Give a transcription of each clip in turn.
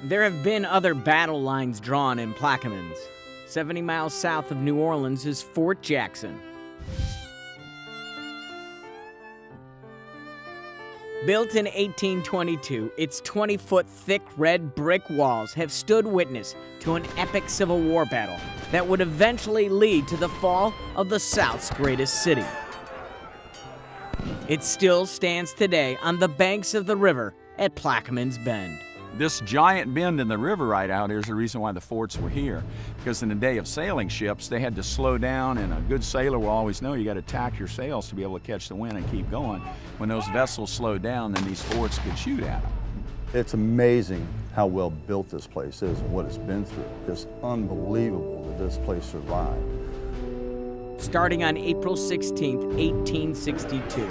There have been other battle lines drawn in Plaquemines. 70 miles south of New Orleans is Fort Jackson. Built in 1822, its 20-foot thick red brick walls have stood witness to an epic Civil War battle that would eventually lead to the fall of the South's greatest city. It still stands today on the banks of the river at Plaquemines Bend. This giant bend in the river right out here is the reason why the forts were here. Because in the day of sailing ships, they had to slow down, and a good sailor will always know you got to tack your sails to be able to catch the wind and keep going. When those vessels slowed down, then these forts could shoot at them. It's amazing how well built this place is and what it's been through. It's unbelievable that this place survived. Starting on April 16, 1862,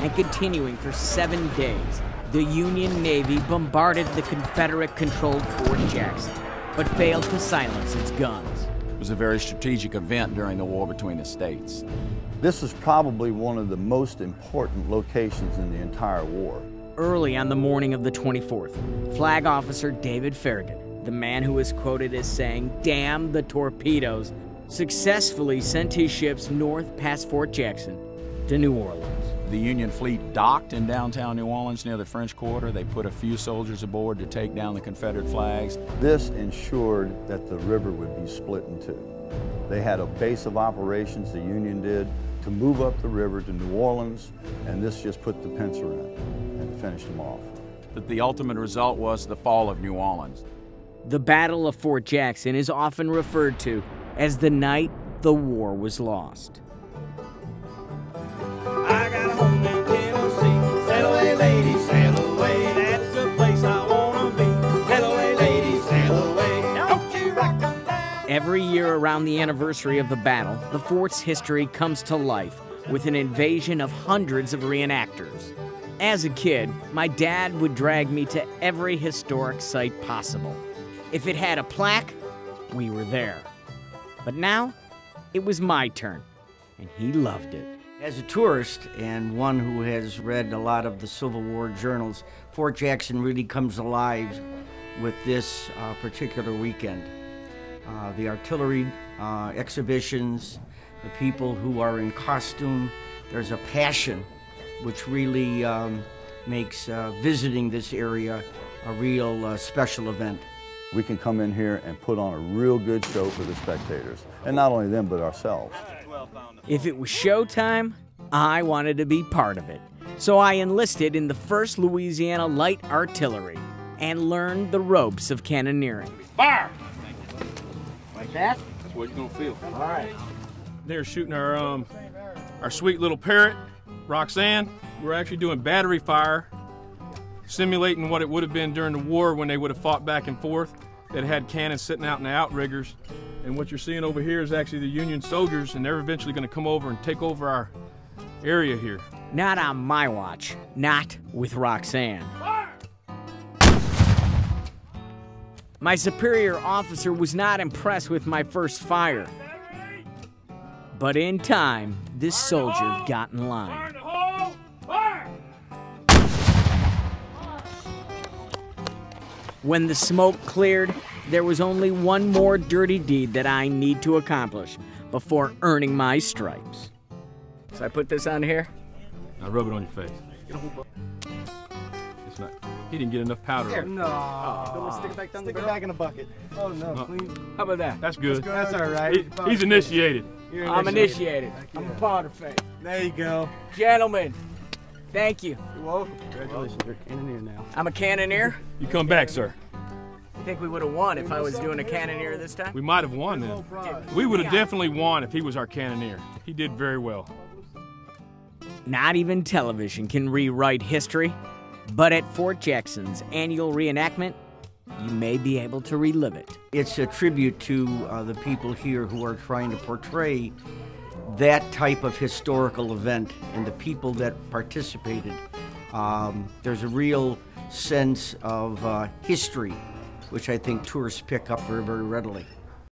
and continuing for 7 days, the Union Navy bombarded the Confederate-controlled Fort Jackson, but failed to silence its guns. It was a very strategic event during the war between the states. This is probably one of the most important locations in the entire war. Early on the morning of the 24th, Flag Officer David Farragut, the man who is quoted as saying, "Damn the torpedoes," successfully sent his ships north past Fort Jackson to New Orleans. The Union fleet docked in downtown New Orleans near the French Quarter. They put a few soldiers aboard to take down the Confederate flags. This ensured that the river would be split in two. They had a base of operations, the Union did, to move up the river to New Orleans, and this just put the pincer in it and finished them off. But the ultimate result was the fall of New Orleans. The Battle of Fort Jackson is often referred to as the night the war was lost. I got a home in Tennessee. Sail away, ladies, sail away. That's the place I wanna be. Sail away, ladies, sail away. Don't you rock 'em down. Every year around the anniversary of the battle, the fort's history comes to life with an invasion of hundreds of reenactors. As a kid, my dad would drag me to every historic site possible. If it had a plaque, we were there. But now, it was my turn, and he loved it. As a tourist and one who has read a lot of the Civil War journals, Fort Jackson really comes alive with this particular weekend. The artillery exhibitions, the people who are in costume, there's a passion which really makes visiting this area a real special event. We can come in here and put on a real good show for the spectators, and not only them, but ourselves. If it was showtime, I wanted to be part of it. So I enlisted in the 1st Louisiana Light Artillery and learned the ropes of cannoneering. Fire! Like that? That's what you're gonna feel. All right. They're shooting our sweet little parrot, Roxanne. We're actually doing battery fire, simulating what it would have been during the war when they would have fought back and forth. That had cannons sitting out in the outriggers. And what you're seeing over here is actually the Union soldiers, and they're eventually going to come over and take over our area here. Not on my watch. Not with Roxanne. My superior officer was not impressed with my first fire. But in time, this soldier got in line. When the smoke cleared, there was only one more dirty deed that I need to accomplish before earning my stripes. So I put this on here? Now rub it on your face. It's not. He didn't get enough powder. Here. No. Don't stick it back down. Stick it back in the bucket. Oh no. Clean. How about that? That's good. That's all right. He's initiated. I'm initiated. I'm a powder face. There you go. Gentlemen, thank you. You're welcome. Congratulations. You're a cannoneer now. I'm a cannoneer. You come back, sir. I think we would have won if I was doing a cannoneer this time. We might have won then. We would have definitely won if he was our cannoneer. He did very well. Not even television can rewrite history, but at Fort Jackson's annual reenactment, you may be able to relive it. It's a tribute to the people here who are trying to portray that type of historical event and the people that participated. There's a real sense of history, which I think tourists pick up very, very readily.